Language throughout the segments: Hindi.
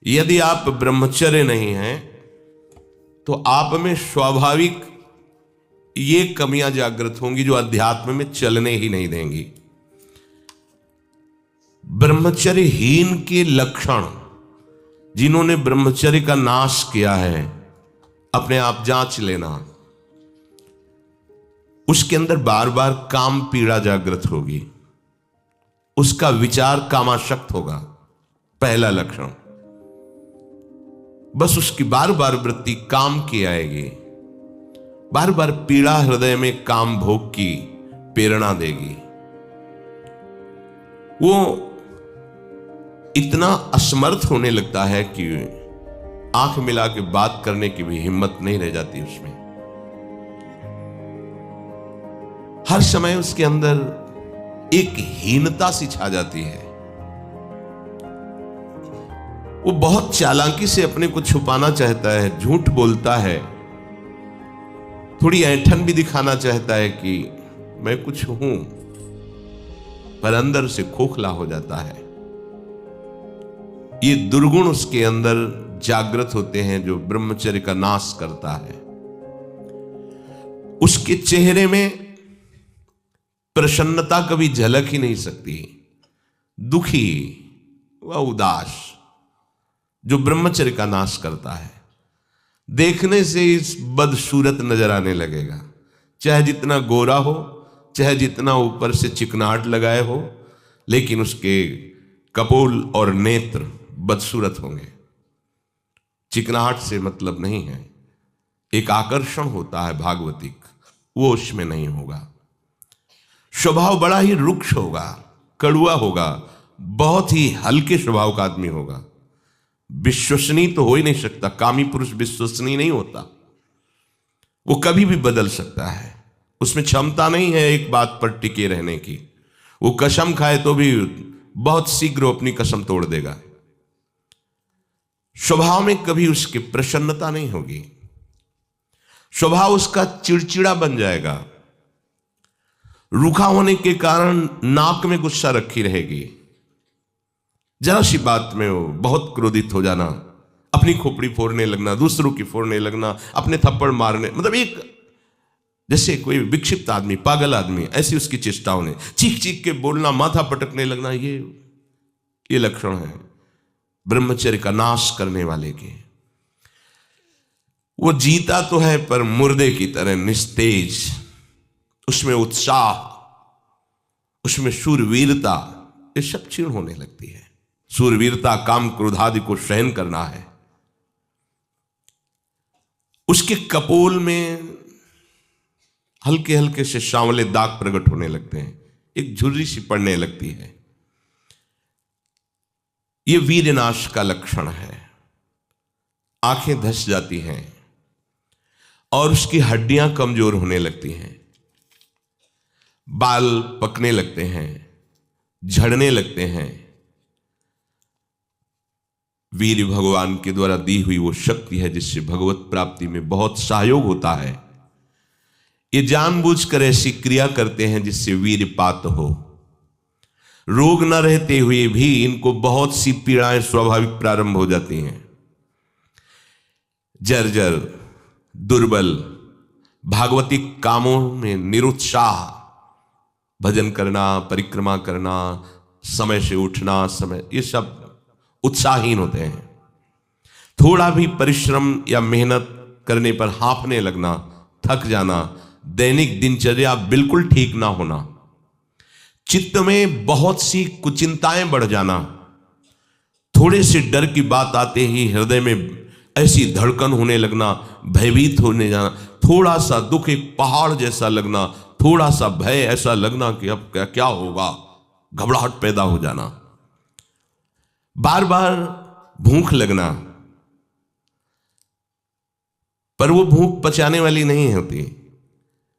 यदि आप ब्रह्मचर्य नहीं हैं तो आप में स्वाभाविक ये कमियां जागृत होंगी जो अध्यात्म में चलने ही नहीं देंगी। ब्रह्मचर्यहीन के लक्षण, जिन्होंने ब्रह्मचर्य का नाश किया है, अपने आप जांच लेना। उसके अंदर बार बार काम पीड़ा जागृत होगी, उसका विचार कामाशक्त होगा, पहला लक्षण। बस उसकी बार बार वृत्ति काम की आएगी, बार बार पीड़ा हृदय में काम भोग की प्रेरणा देगी। वो इतना असमर्थ होने लगता है कि आंख मिला के बात करने की भी हिम्मत नहीं रह जाती उसमें। हर समय उसके अंदर एक हीनता सी छा जाती है। वो बहुत चालाकी से अपने को छुपाना चाहता है, झूठ बोलता है, थोड़ी ऐंठन भी दिखाना चाहता है कि मैं कुछ हूं, पर अंदर से खोखला हो जाता है। ये दुर्गुण उसके अंदर जागृत होते हैं जो ब्रह्मचर्य का नाश करता है। उसके चेहरे में प्रसन्नता कभी झलक ही नहीं सकती, दुखी व उदास, जो ब्रह्मचर्य का नाश करता है। देखने से इस बदसूरत नजर आने लगेगा, चाहे जितना गोरा हो, चाहे जितना ऊपर से चिकनाहट लगाए हो, लेकिन उसके कपोल और नेत्र बदसूरत होंगे। चिकनाहट से मतलब नहीं है, एक आकर्षण होता है भागवतिक, वो उसमें नहीं होगा। स्वभाव बड़ा ही रुक्ष होगा, कड़ुआ होगा, बहुत ही हल्के स्वभाव का आदमी होगा। विश्वसनीय तो हो ही नहीं सकता, कामी पुरुष विश्वसनीय नहीं होता, वो कभी भी बदल सकता है। उसमें क्षमता नहीं है एक बात पर टिके रहने की। वो कसम खाए तो भी बहुत शीघ्र अपनी कसम तोड़ देगा। स्वभाव में कभी उसकी प्रसन्नता नहीं होगी, स्वभाव उसका चिड़चिड़ा बन जाएगा। रूखा होने के कारण नाक में गुस्सा रखी रहेगी, जरा सी बात में वो बहुत क्रोधित हो जाना, अपनी खोपड़ी फोड़ने लगना, दूसरों की फोड़ने लगना, अपने थप्पड़ मारने, मतलब एक जैसे कोई विक्षिप्त आदमी, पागल आदमी, ऐसी उसकी चेष्टाओं ने, चीख चीख के बोलना, माथा पटकने लगना, ये लक्षण है ब्रह्मचर्य का नाश करने वाले के। वो जीता तो है पर मुर्दे की तरह निस्तेज, उसमें उत्साह, उसमें शूरवीरता, ये सब क्षीण होने लगती है। शूरवीरता काम क्रोधादि को सहन करना है। उसके कपोल में हल्के हल्के से सांवले दाग प्रकट होने लगते हैं, एक झुर्री सी पड़ने लगती है। यह वीरनाश का लक्षण है। आंखें धस जाती हैं और उसकी हड्डियां कमजोर होने लगती हैं, बाल पकने लगते हैं, झड़ने लगते हैं। वीर भगवान के द्वारा दी हुई वो शक्ति है जिससे भगवत प्राप्ति में बहुत सहयोग होता है। ये जानबूझकर ऐसी क्रिया करते हैं जिससे वीरपात हो। रोग न रहते हुए भी इनको बहुत सी पीड़ाएं स्वाभाविक प्रारंभ हो जाती हैं। जर्जर, दुर्बल, भागवतिक कामों में निरुत्साह, भजन करना, परिक्रमा करना, समय से उठना, ये सब उत्साहहीन होते हैं। थोड़ा भी परिश्रम या मेहनत करने पर हांफने लगना, थक जाना, दैनिक दिनचर्या बिल्कुल ठीक ना होना, चित्त में बहुत सी कुचिंताएं बढ़ जाना, थोड़े से डर की बात आते ही हृदय में ऐसी धड़कन होने लगना, भयभीत होने जाना, थोड़ा सा दुख एक पहाड़ जैसा लगना, थोड़ा सा भय ऐसा लगना कि अब क्या होगा, घबराहट पैदा हो जाना, बार बार भूख लगना, पर वो भूख पचाने वाली नहीं होती।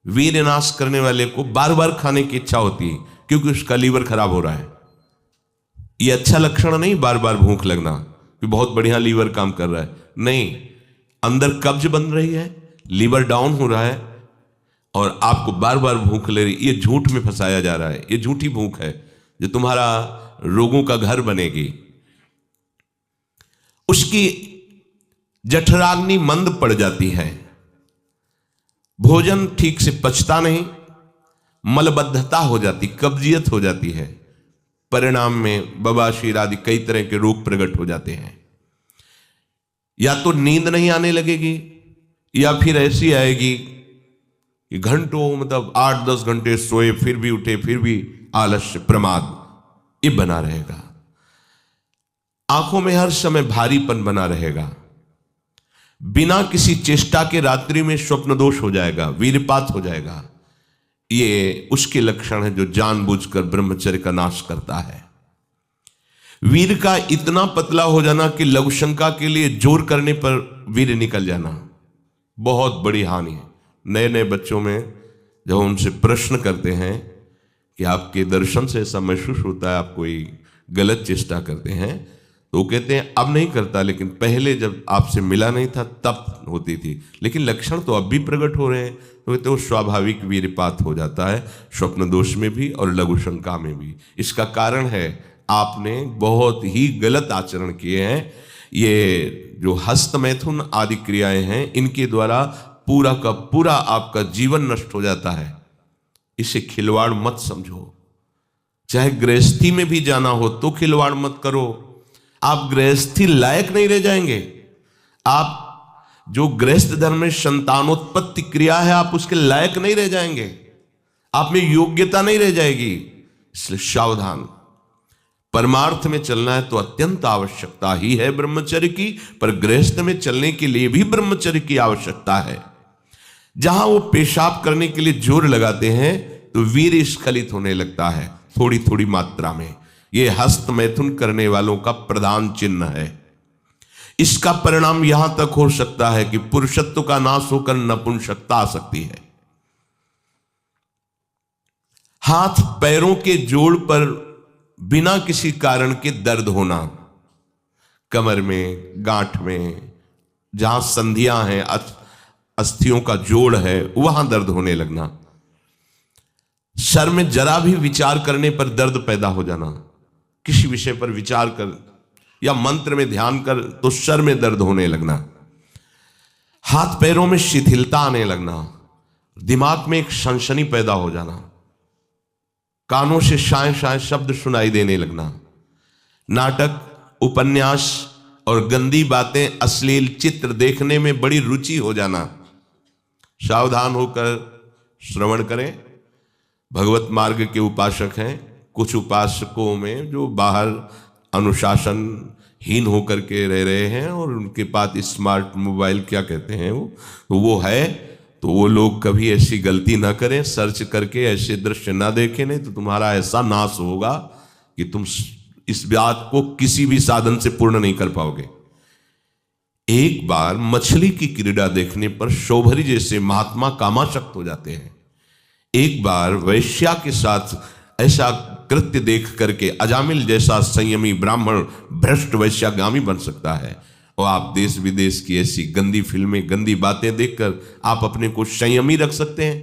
वीरनाश करने वाले को बार बार खाने की इच्छा होती है क्योंकि उसका लीवर खराब हो रहा है। ये अच्छा लक्षण नहीं बार बार भूख लगना कि बहुत बढ़िया लीवर काम कर रहा है, नहीं, अंदर कब्ज बन रही है, लीवर डाउन हो रहा है और आपको बार बार भूख ले रही। ये झूठ में फंसाया जा रहा है, ये झूठी भूख है जो तुम्हारा रोगों का घर बनेगी। उसकी जठराग्नि मंद पड़ जाती है, भोजन ठीक से पचता नहीं, मलबद्धता हो जाती, कब्जियत हो जाती है। परिणाम में बवासीर आदि कई तरह के रोग प्रकट हो जाते हैं। या तो नींद नहीं आने लगेगी, या फिर ऐसी आएगी कि घंटों, मतलब 8-10 घंटे सोए फिर भी उठे, फिर भी आलस्य, प्रमाद, ये बना रहेगा। आंखों में हर समय भारीपन बना रहेगा। बिना किसी चेष्टा के रात्रि में स्वप्न दोष हो जाएगा, वीरपात हो जाएगा। ये उसके लक्षण है जो जानबूझकर ब्रह्मचर्य का नाश करता है। वीर का इतना पतला हो जाना कि लघुशंका के लिए जोर करने पर वीर निकल जाना, बहुत बड़ी हानि है। नए नए बच्चों में जब उनसे प्रश्न करते हैं कि आपके दर्शन से ऐसा महसूस होता है आप कोई गलत चेष्टा करते हैं, तो वो कहते हैं अब नहीं करता, लेकिन पहले जब आपसे मिला नहीं था तब होती थी, लेकिन लक्षण तो अब भी प्रकट हो रहे हैं। तो कहते वो स्वाभाविक वीरपात हो जाता है, स्वप्न दोष में भी और लघु शंका में भी। इसका कारण है आपने बहुत ही गलत आचरण किए हैं। ये जो हस्त मैथुन आदि क्रियाएं हैं, इनके द्वारा पूरा का पूरा आपका जीवन नष्ट हो जाता है। इसे खिलवाड़ मत समझो। चाहे गृहस्थी में भी जाना हो तो खिलवाड़ मत करो। आप गृहस्थी लायक नहीं रह जाएंगे। आप जो गृहस्थ धर्म में संतानोत्पत्ति क्रिया है, आप उसके लायक नहीं रह जाएंगे, आप में योग्यता नहीं रह जाएगी। इसलिए सावधान। परमार्थ में चलना है तो अत्यंत आवश्यकता ही है ब्रह्मचर्य की, पर गृहस्थ में चलने के लिए भी ब्रह्मचर्य की आवश्यकता है। जहां वो पेशाब करने के लिए जोर लगाते हैं तो वीर स्खलित होने लगता है थोड़ी थोड़ी मात्रा में। ये हस्त मैथुन करने वालों का प्रधान चिन्ह है। इसका परिणाम यहां तक हो सकता है कि पुरुषत्व का नाश होकर नपुंसकता आ सकती है। हाथ पैरों के जोड़ पर बिना किसी कारण के दर्द होना, कमर में, गांठ में, जहां संधियां हैं, अस्थियों का जोड़ है, वहां दर्द होने लगना। सर में जरा भी विचार करने पर दर्द पैदा हो जाना। किसी विषय पर विचार कर या मंत्र में ध्यान कर तो सर में दर्द होने लगना। हाथ पैरों में शिथिलता आने लगना। दिमाग में एक सनसनी पैदा हो जाना। कानों से शाय शाय शब्द सुनाई देने लगना। नाटक, उपन्यास और गंदी बातें, अश्लील चित्र देखने में बड़ी रुचि हो जाना। सावधान होकर श्रवण करें। भगवत मार्ग के उपासक हैं। कुछ उपासकों में जो बाहर अनुशासनहीन होकर के रह रहे हैं और उनके पास स्मार्ट मोबाइल, क्या कहते हैं वो है, तो वो लोग कभी ऐसी गलती ना करें, सर्च करके ऐसे दृश्य ना देखें, नहीं तो तुम्हारा ऐसा नाश होगा कि तुम इस बात को किसी भी साधन से पूर्ण नहीं कर पाओगे। एक बार मछली की क्रीड़ा देखने पर शोभरी जैसे महात्मा कामाशक्त हो जाते हैं। एक बार वैश्या के साथ ऐसा कृत्य देख करके अजामिल जैसा संयमी ब्राह्मण भ्रष्ट वैश्यागामी बन सकता है। और आप देश विदेश की ऐसी गंदी फिल्में, गंदी बातें देखकर आप अपने को संयमी रख सकते हैं?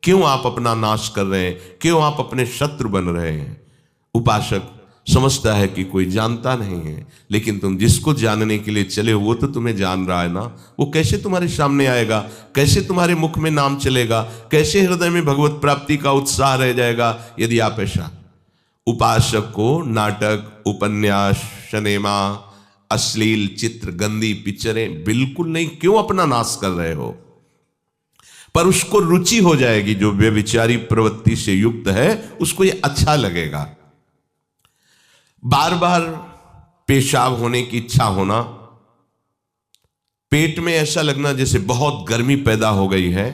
क्यों आप अपना नाश कर रहे हैं? क्यों आप अपने शत्रु बन रहे हैं? उपासक समझता है कि कोई जानता नहीं है, लेकिन तुम जिसको जानने के लिए चले वो तो तुम्हें जान रहा है ना। वो कैसे तुम्हारे सामने आएगा? कैसे तुम्हारे मुख में नाम चलेगा? कैसे हृदय में भगवत प्राप्ति का उत्साह रह जाएगा यदि आप ऐसा? उपासक को नाटक, उपन्यास, सिनेमा, अश्लील चित्र, गंदी पिक्चरें बिल्कुल नहीं। क्यों अपना नाश कर रहे हो? पर उसको रुचि हो जाएगी। जो व्यभिचारी प्रवृत्ति से युक्त है उसको ये अच्छा लगेगा। बार बार पेशाब होने की इच्छा होना, पेट में ऐसा लगना जैसे बहुत गर्मी पैदा हो गई है,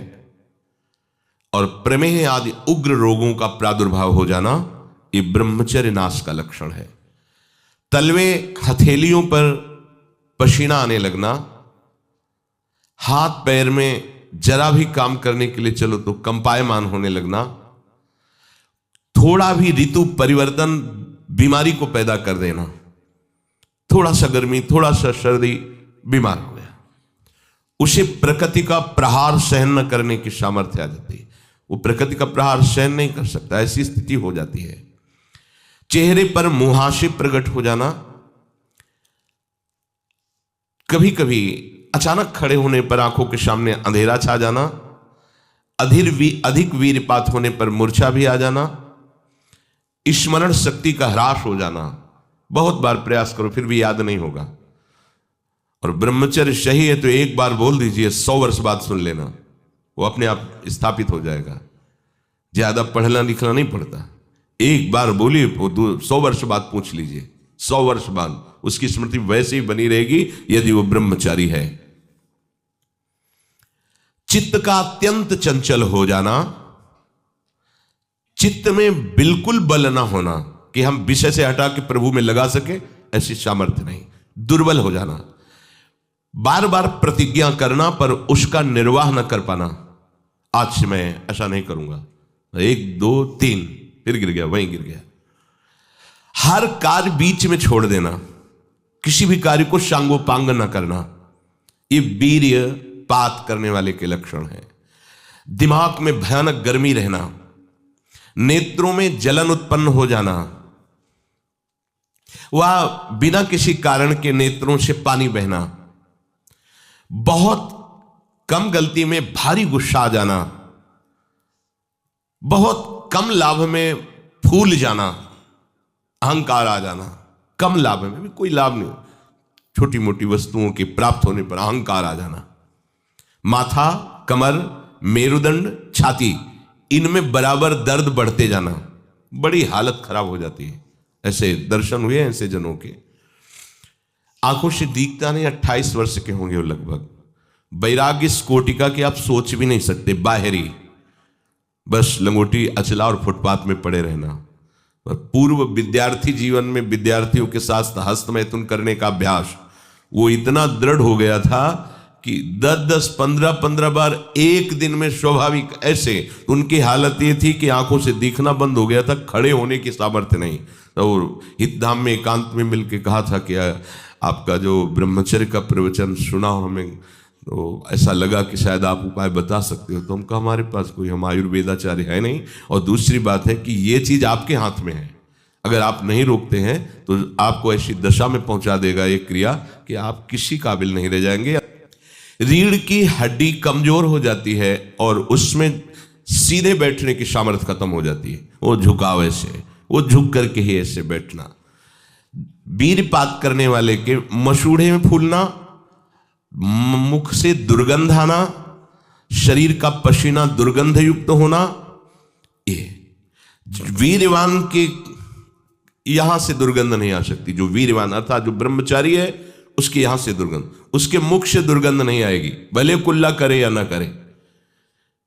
और प्रमेह आदि उग्र रोगों का प्रादुर्भाव हो जाना, ये ब्रह्मचर्य नाश का लक्षण है। तलवे हथेलियों पर पसीना आने लगना, हाथ पैर में जरा भी काम करने के लिए चलो तो कंपायमान होने लगना, थोड़ा भी ऋतु परिवर्तन बीमारी को पैदा कर देना। थोड़ा सा गर्मी, थोड़ा सा सर्दी, बीमार हो गया। उसे प्रकृति का प्रहार सहन न करने की सामर्थ्य आ जाती है। वो प्रकृति का प्रहार सहन नहीं कर सकता, ऐसी स्थिति हो जाती है। चेहरे पर मुहासे प्रकट हो जाना, कभी कभी अचानक खड़े होने पर आंखों के सामने अंधेरा छा जाना, अधिक वीरपात होने पर मूर्छा भी आ जाना, स्मरण शक्ति का ह्रास हो जाना। बहुत बार प्रयास करो फिर भी याद नहीं होगा। और ब्रह्मचर्य सही है तो एक बार बोल दीजिए, 100 वर्ष बाद सुन लेना, वो अपने आप स्थापित हो जाएगा। ज्यादा पढ़ना लिखना नहीं पड़ता, एक बार बोलिए, 100 वर्ष बाद पूछ लीजिए, 100 वर्ष बाद उसकी स्मृति वैसे ही बनी रहेगी यदि वो ब्रह्मचारी है। चित्त का अत्यंत चंचल हो जाना, चित्त में बिल्कुल बल ना होना कि हम विषय से हटा के प्रभु में लगा सके, ऐसी सामर्थ्य नहीं। दुर्बल हो जाना, बार बार प्रतिज्ञा करना पर उसका निर्वाह न कर पाना। आज से मैं ऐसा नहीं करूंगा, 1 2 3 फिर गिर गया, वहीं गिर गया। हर कार्य बीच में छोड़ देना, किसी भी कार्य को सांगोपांग न करना, ये वीर्य पात करने वाले के लक्षण है। दिमाग में भयानक गर्मी रहना, नेत्रों में जलन उत्पन्न हो जाना, वह बिना किसी कारण के नेत्रों से पानी बहना, बहुत कम गलती में भारी गुस्सा आ जाना, बहुत कम लाभ में फूल जाना, अहंकार आ जाना। कम लाभ में भी कोई लाभ नहीं, छोटी मोटी वस्तुओं के प्राप्त होने पर अहंकार आ जाना। माथा, कमर, मेरुदंड, छाती, इनमें बराबर दर्द बढ़ते जाना, बड़ी हालत खराब हो जाती है। ऐसे दर्शन हुए ऐसे जनों के, आंखों से दिखता नहीं, 28 वर्ष के होंगे वो लगभग। वैराग्य इस कोटिका की आप सोच भी नहीं सकते, बाहरी बस लंगोटी अचला और फुटपाथ में पड़े रहना। पर पूर्व विद्यार्थी जीवन में विद्यार्थियों के साथ हस्तमैथुन करने का अभ्यास वो इतना दृढ़ हो गया था कि 10-10, 15-15 बार एक दिन में स्वाभाविक ऐसे उनकी हालत ये थी कि आंखों से दिखना बंद हो गया था, खड़े होने की सामर्थ्य नहीं। तो हितधाम में एकांत में मिलकर कहा था कि आपका जो ब्रह्मचर्य का प्रवचन सुना हमें, तो ऐसा लगा कि शायद आप उपाय बता सकते हो। तो हम कहा हमारे पास कोई, हम आयुर्वेदाचार्य है नहीं, और दूसरी बात है कि ये चीज आपके हाथ में है, अगर आप नहीं रोकते हैं तो आपको ऐसी दशा में पहुंचा देगा ये क्रिया कि आप किसी काबिल नहीं रह जाएंगे। रीढ़ की हड्डी कमजोर हो जाती है और उसमें सीधे बैठने की सामर्थ्य खत्म हो जाती है। वो झुकाव ऐसे, वो झुक करके ही ऐसे बैठना। वीरपात करने वाले के मसूड़े में फूलना, मुख से दुर्गंध आना, शरीर का पसीना दुर्गंध युक्त होना, ये वीरवान के यहां से दुर्गंध नहीं आ सकती। जो वीरवान अर्थात जो ब्रह्मचारी है उसके यहां से दुर्गंध, उसके मुख से दुर्गंध नहीं आएगी, भले कुल्ला करे या ना करे।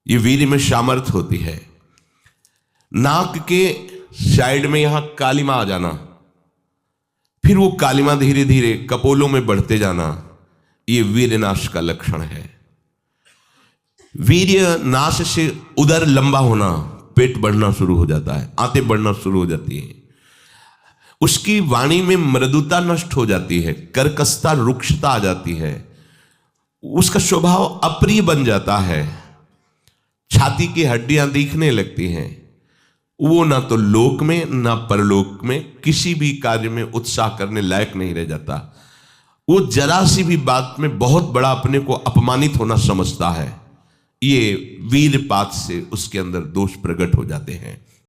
ये वीर में सामर्थ्य होती है। नाक के साइड में यहां कालिमा आ जाना, फिर वो कालिमा धीरे धीरे कपोलों में बढ़ते जाना, ये वीर्य नाश का लक्षण है। वीर्य नाश से उदर लंबा होना, पेट बढ़ना शुरू हो जाता है, आंतें बढ़ना शुरू हो जाती हैं, उसकी वाणी में मृदुता नष्ट हो जाती है, कर्कशता, रुक्षता आ जाती है, उसका स्वभाव अप्रिय बन जाता है, छाती की हड्डियां दिखने लगती हैं। वो ना तो लोक में ना परलोक में किसी भी कार्य में उत्साह करने लायक नहीं रह जाता। वो जरा सी भी बात में बहुत बड़ा अपने को अपमानित होना समझता है। ये वीरपात से उसके अंदर दोष प्रकट हो जाते हैं।